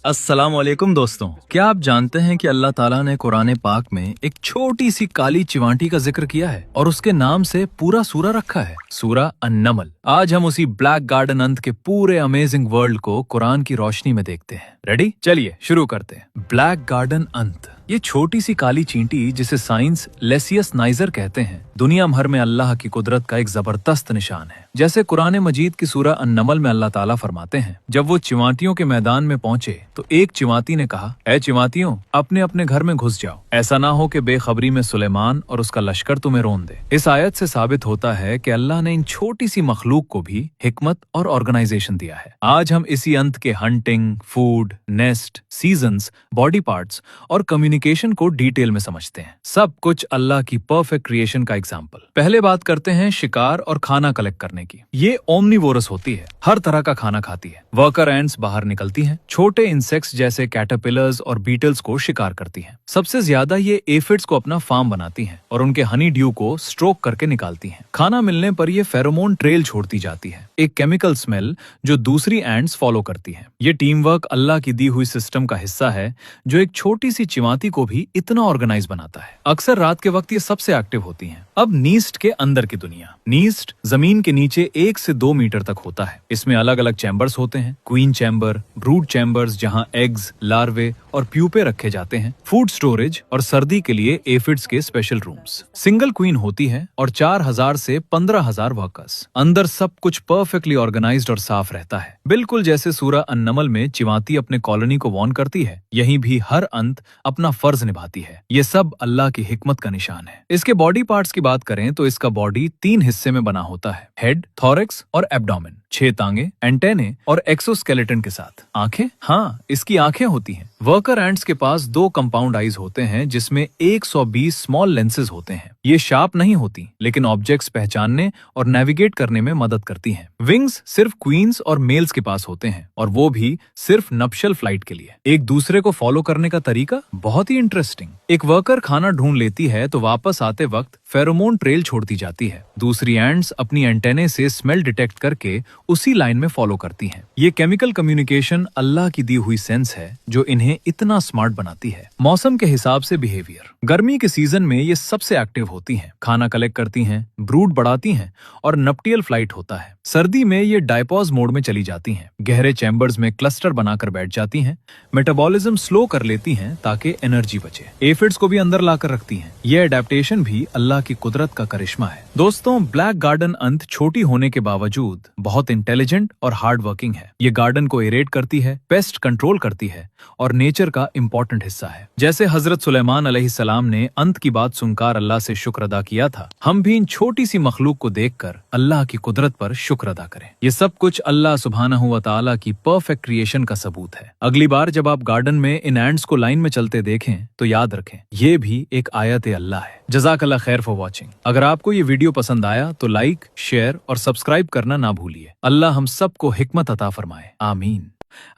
अस्सलाम वालेकुम दोस्तों, क्या आप जानते हैं कि अल्लाह ताला ने कुरान पाक में एक छोटी सी काली चिवांटी का जिक्र किया है और उसके नाम से पूरा सूरा रखा है, सूरा अन-नमल। आज हम उसी ब्लैक गार्डन अंत के पूरे अमेजिंग वर्ल्ड को कुरान की रोशनी में देखते हैं। रेडी? चलिए शुरू करते हैं। ब्लैक गार्डन अंत, ये छोटी सी काली चींटी जिसे साइंस लेसियस नाइजर कहते हैं, दुनिया भर में अल्लाह की कुदरत का एक जबरदस्त निशान है। जैसे कुरान मजीद की सूरा अन-नमल में अल्लाह ताला फरमाते हैं, जब वो चिवांटियों के मैदान में पहुंचे तो एक चिवांटी ने कहा, ऐ चिवांटियों, अपने अपने घर में घुस जाओ, ऐसा ना हो कि बेखबरी में सुलेमान और उसका लश्कर तुम्हें रोन दे। इस आयत से साबित होता है कि अल्लाह ने इन छोटी सी मखलूक को भी हिकमत और ऑर्गेनाइजेशन दिया है। आज हम इसी अंत के hunting, food, nest, seasons, body parts और कम्युनिकेशन को डिटेल में समझते हैं। सब कुछ अल्लाह की परफेक्ट क्रिएशन का एग्जाम्पल। पहले बात करते हैं शिकार और खाना कलेक्ट करने की। ये ओमनिवोरस होती है, हर तरह का खाना खाती है। वर्कर एंड्स बाहर निकलती हैं, छोटे इंसेक्ट्स जैसे कैटरपिलर्स और बीटल्स को शिकार करती हैं। सबसे ज्यादा ये एफिड्स को अपना फार्म बनाती हैं और उनके हनी ड्यू को स्ट्रोक करके निकालती हैं। खाना मिलने पर ये फेरोमोन ट्रेल छोड़ती जाती है, एक केमिकल स्मेल जो दूसरी एंड्स फॉलो करती हैं। ये टीम वर्क अल्लाह की दी हुई सिस्टम का हिस्सा है जो एक छोटी सी चिवांटी को भी इतना ऑर्गेनाइज बनाता है। अक्सर रात के वक्त ये सबसे एक्टिव होती हैं। अब नीस्ट के अंदर की दुनिया। नीस्ट जमीन के नीचे 1 से 2 मीटर तक होता है। इसमें अलग अलग चैम्बर्स होते हैं, क्वीन चैम्बर, ब्रूड चैम्बर्स जहां एग्स, लार्वे और प्यूपे रखे जाते हैं, फूड स्टोरेज और सर्दी के लिए एफिड्स के स्पेशल रूम्स। सिंगल क्वीन होती है और 4000 से 15000 वर्कर्स। अंदर सब कुछ परफेक्टली ऑर्गेनाइज्ड और साफ रहता है, बिल्कुल जैसे सूरा अन-नमल में चिवांटी अपने कॉलोनी को वार्न करती है, यहीं भी हर अंत अपना फर्ज निभाती है। ये सब अल्लाह की हिकमत का निशान है। इसके बॉडी पार्ट्स की बात करें तो इसका बॉडी 3 हिस्से में बना होता है, हेड, थोरेक्स और एब्डोमेन। 6 टांगे, एंटेने और एक्सोस्केलेटन के साथ। आंखें? हाँ, इसकी आंखें होती हैं। वर्कर एंड्स के पास 2 कंपाउंड आईज होते हैं जिसमें 120 स्मॉल लेंसेज होते हैं। ये शार्प नहीं होती लेकिन ऑब्जेक्ट्स पहचानने और नेविगेट करने में मदद करती हैं। विंग्स सिर्फ क्वींस और मेल्स के पास होते हैं और वो भी सिर्फ नप्शल फ्लाइट के लिए। एक दूसरे को फॉलो करने का तरीका बहुत ही इंटरेस्टिंग। एक वर्कर खाना ढूंढ लेती है तो वापस आते वक्त फेरोमोन ट्रेल छोड़ती जाती है। दूसरी एंड्स अपनी एंटेने से स्मेल डिटेक्ट करके उसी लाइन में फॉलो करती हैं। ये केमिकल कम्युनिकेशन अल्लाह की दी हुई सेंस है जो इन्हें इतना स्मार्ट बनाती है। मौसम के हिसाब से बिहेवियर। गर्मी के सीजन में ये सबसे एक्टिव होती हैं, खाना कलेक्ट करती हैं, ब्रूड बढ़ाती हैं और नप्टियल फ्लाइट होता है। सर्दी में ये डायपॉज मोड में चली जाती हैं, गहरे चैम्बर्स में क्लस्टर बनाकर बैठ जाती हैं, मेटाबॉलिज्म स्लो कर लेती हैं ताकि एनर्जी बचे। एफिड्स को भी अंदर लाकर रखती हैं। ये एडेप्टेशन भी अल्लाह की कुदरत का करिश्मा है। दोस्तों, ब्लैक गार्डन अंत छोटी होने के बावजूद बहुत इंटेलिजेंट और हार्ड वर्किंग है। ये गार्डन को एरेट करती है, पेस्ट कंट्रोल करती है और नेचर का इम्पोर्टेंट हिस्सा है। जैसे हजरत सुलेमान अलैहिस्सलाम ने अंत की बात सुनकर अल्लाह से शुक्र अदा किया था, हम भी इन छोटी सी मखलूक को देखकर अल्लाह की कुदरत पर शुक्र अदा करें। ये सब कुछ अल्लाह सुब्हानहू व तआला की परफेक्ट क्रिएशन का सबूत है। अगली बार जब आप गार्डन में इन एंड्स को लाइन में चलते देखें तो याद रखें, ये भी एक आयत अल्लाह है। जज़ाकल्लाह खैर फॉर वॉचिंग। अगर आपको ये वीडियो पसंद आया तो लाइक, शेयर और सब्सक्राइब करना ना भूलिए। अल्लाह हम सबको हिकमत अता फरमाए, आमीन।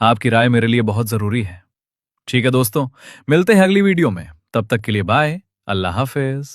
आपकी राय मेरे लिए बहुत जरूरी है। ठीक है दोस्तों, मिलते हैं अगली वीडियो में। तब तक के लिए बाय, अल्लाह हाफिज।